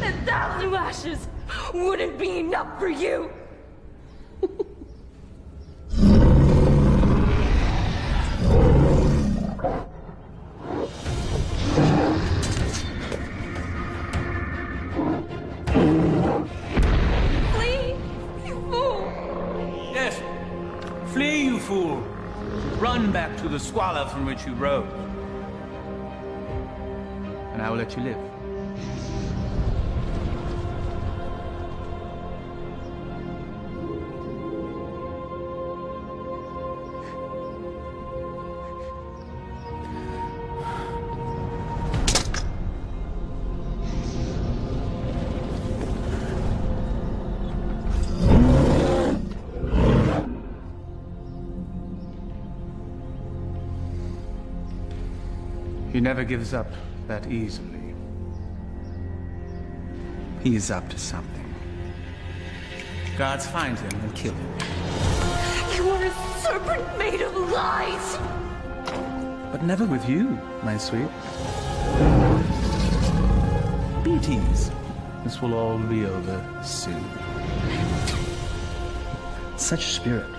1,000 lashes wouldn't be enough for you. Flee, you fool! Yes, flee, you fool. Run back to the squalor from which you rose. And I will let you live. He never gives up that easily. He is up to something. Guards find him and kill him. You are a serpent made of lies! But never with you, my sweet. Be at ease. This will all be over soon. Such spirit.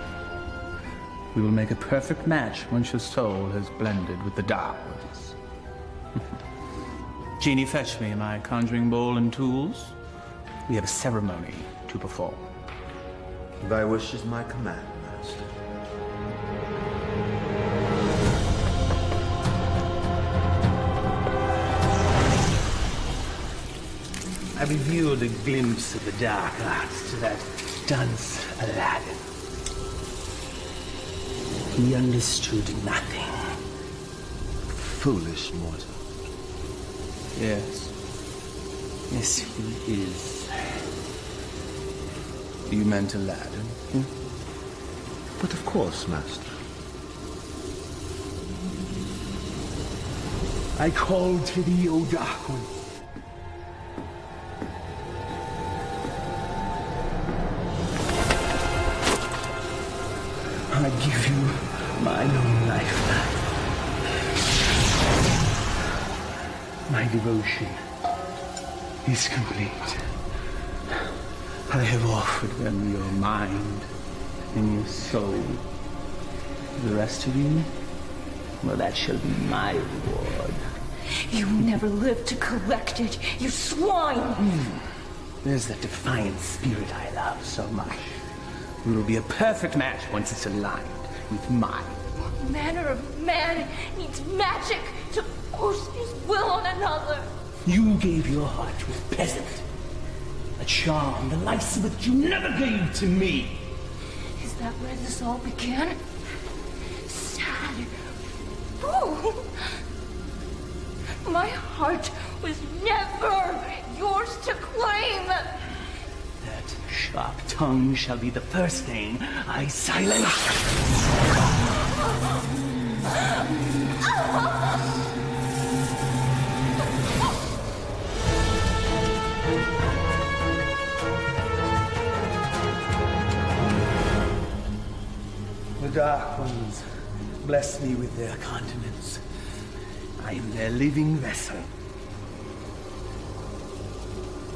We will make a perfect match once your soul has blended with the dark ones. Genie, fetch me my conjuring bowl and tools. We have a ceremony to perform. Thy wish is my command, master. I revealed a glimpse of the dark arts to that dunce Aladdin. He understood nothing. Foolish mortal. Yes. Yes, he is. You meant Aladdin? But of course, Master. I call to thee, O Dark One. I give you my own lifeline. My devotion is complete. I have offered them your mind and your soul. The rest of you, well, that shall be my reward. You never lived to collect it, you swine! There's that defiant spirit I love so much. It will be a perfect match once it's aligned with mine. What manner of man needs magic to force his will on another? You gave your heart to a peasant. A charm the likes of which you never gave to me. Is that where this all began? Sad. Ooh. My heart was never yours to claim. That sharp tongue shall be the first thing I silence. The Dark Ones bless me with their continence. I am their living vessel.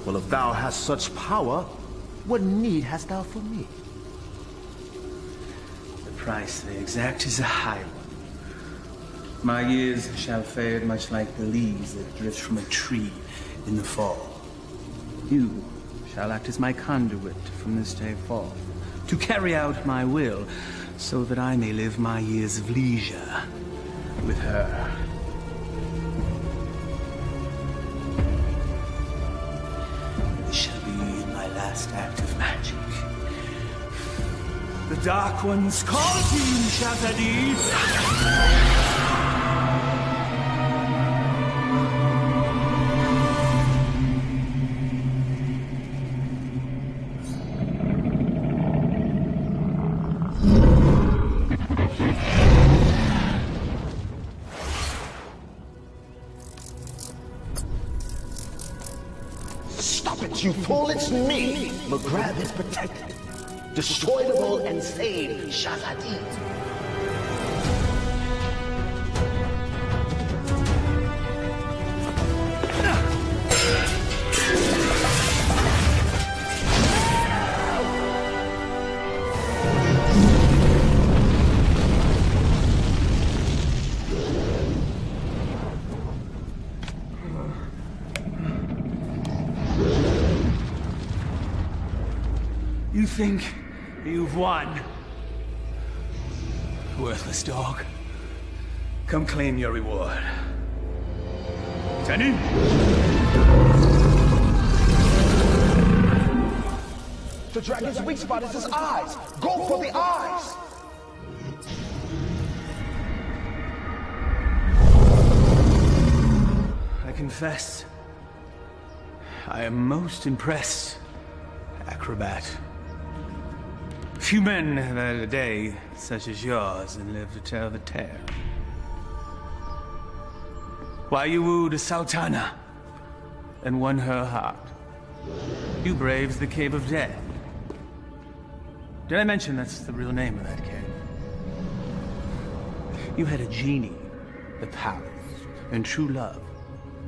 Well, if thou hast such power, what need hast thou for me? The price they exact is a high one. My years shall fade much like the leaves that drift from a tree in the fall. You shall act as my conduit from this day forth, to carry out my will, so that I may live my years of leisure with her. This shall be my last act of magic. The Dark Ones call to you, Shazadi! Stop it, you fool! It's me! McGrath is protected. Destroy the bull and save Shazadi. You think you've won? Worthless dog. Come claim your reward. Tenny? The dragon's weak spot is his eyes. Go for the eyes. I confess, I am most impressed, acrobat. Few men have had a day such as yours and live to tell the tale. Why you wooed a sultana and won her heart. You braved the Cave of Death. Did I mention that's the real name of that cave? You had a genie, the palace, and true love,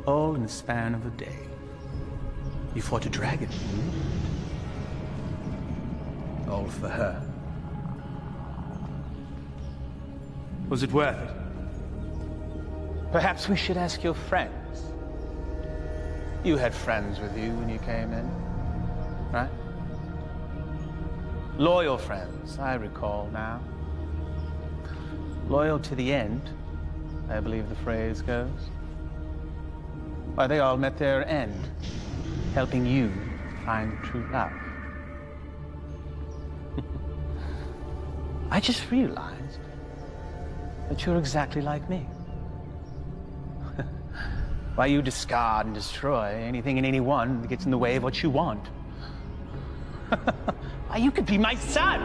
all in the span of a day. You fought a dragon. All for her. Was it worth it? Perhaps we should ask your friends. You had friends with you when you came in, right? Loyal friends, I recall now. Loyal to the end, I believe the phrase goes. Why, they all met their end, helping you find true love. I just realized that you're exactly like me. Why you discard and destroy anything and anyone that gets in the way of what you want. Why you could be my son!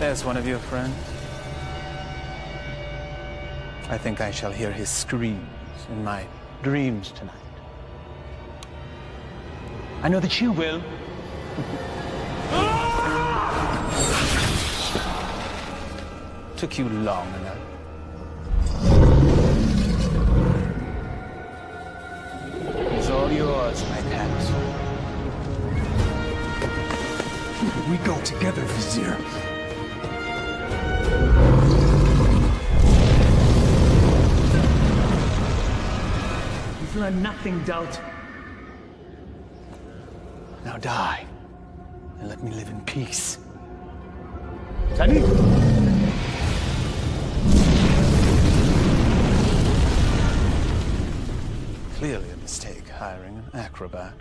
There's one of your friends. I think I shall hear his screams in my dreams tonight. I know that you will. Took you long enough. It's all yours, my pet. We go together, Vizier. You've learned nothing, Doubt. Now die, and let me live in peace. Sunny? Clearly a mistake hiring an acrobat.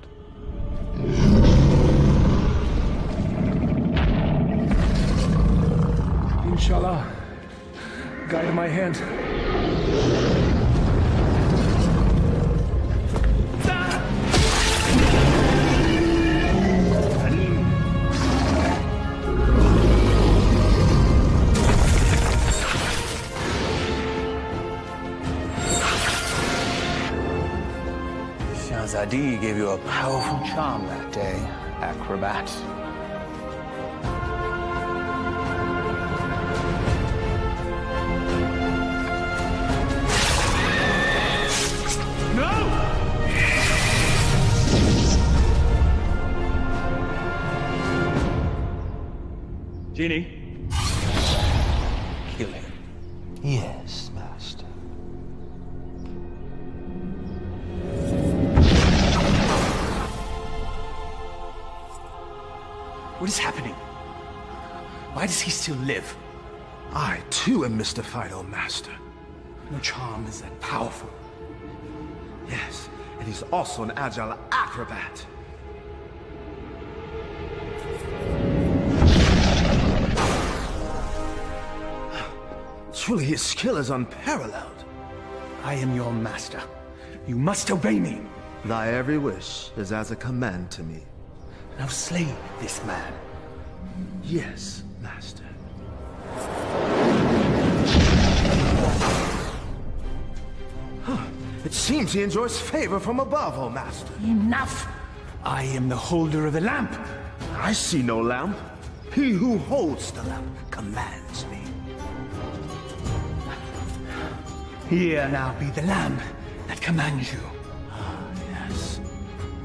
Inshallah, guide my hand. Shahzadi gave you a powerful charm that day, acrobat. Genie, kill him. Yes, Master. What is happening? Why does he still live? I, too, am mystified, O Master. No charm is that powerful. Yes, and he's also an agile acrobat. Truly, his skill is unparalleled. I am your master. You must obey me. Thy every wish is as a command to me. Now slay this man. Yes, Master. It seems he enjoys favor from above, O Master. Enough! I am the holder of the lamp. I see no lamp. He who holds the lamp commands me. Here now be the lamp that commands you. Ah, yes.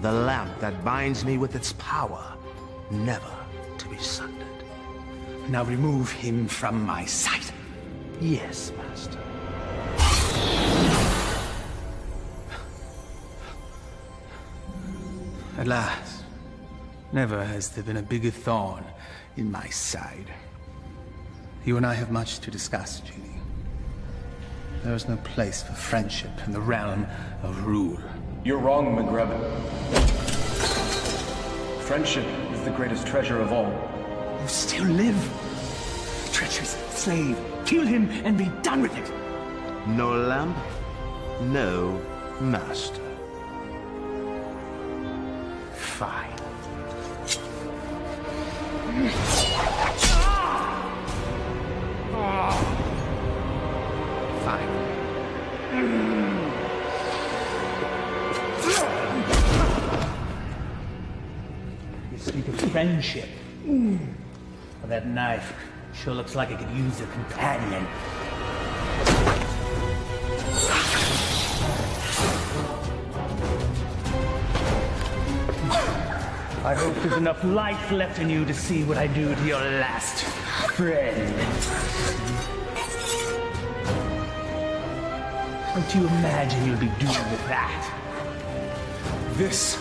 The lamp that binds me with its power, never to be sundered. Now remove him from my sight. Yes, Master. At last. Never has there been a bigger thorn in my side. You and I have much to discuss, Genie. There is no place for friendship in the realm of rule. You're wrong, Maghreb. Friendship is the greatest treasure of all. You still live. Treacherous slave. Kill him and be done with it. No lamp, no master. Fine. Fine. You speak of friendship. Well, that knife sure looks like it could use a companion. I hope there's enough life left in you to see what I do to your last friend. What do you imagine you'll be doing with that? This.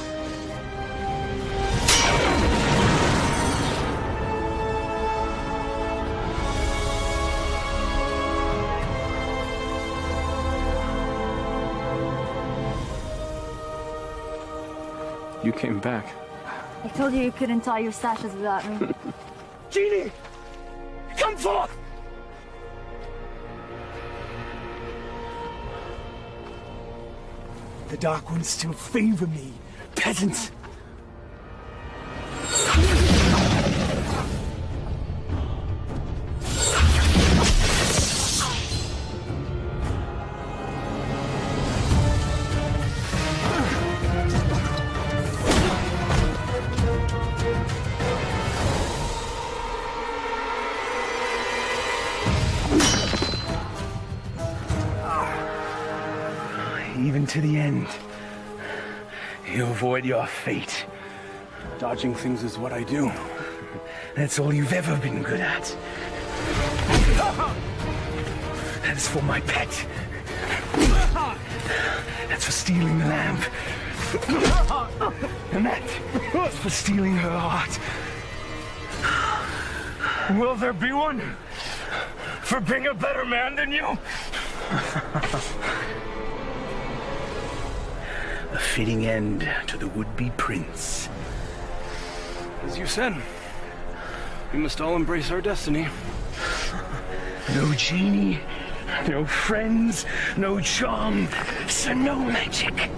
You came back. I told you couldn't tie your sashes without me. Genie! Come forth! The Dark Ones still favor me, peasants. Even to the end, you avoid your fate. Dodging things is what I do. That's all you've ever been good at. That is for my pet. That's for stealing the lamp. And that's for stealing her heart. Will there be one for being a better man than you? A fitting end to the would-be prince. As you said, we must all embrace our destiny. No genie, no friends, no charm, so no magic.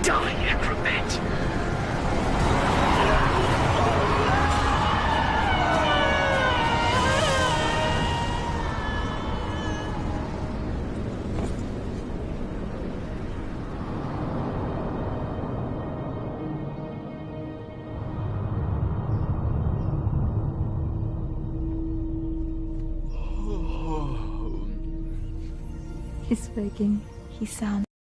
Die, acrobat. He's waking. He sounds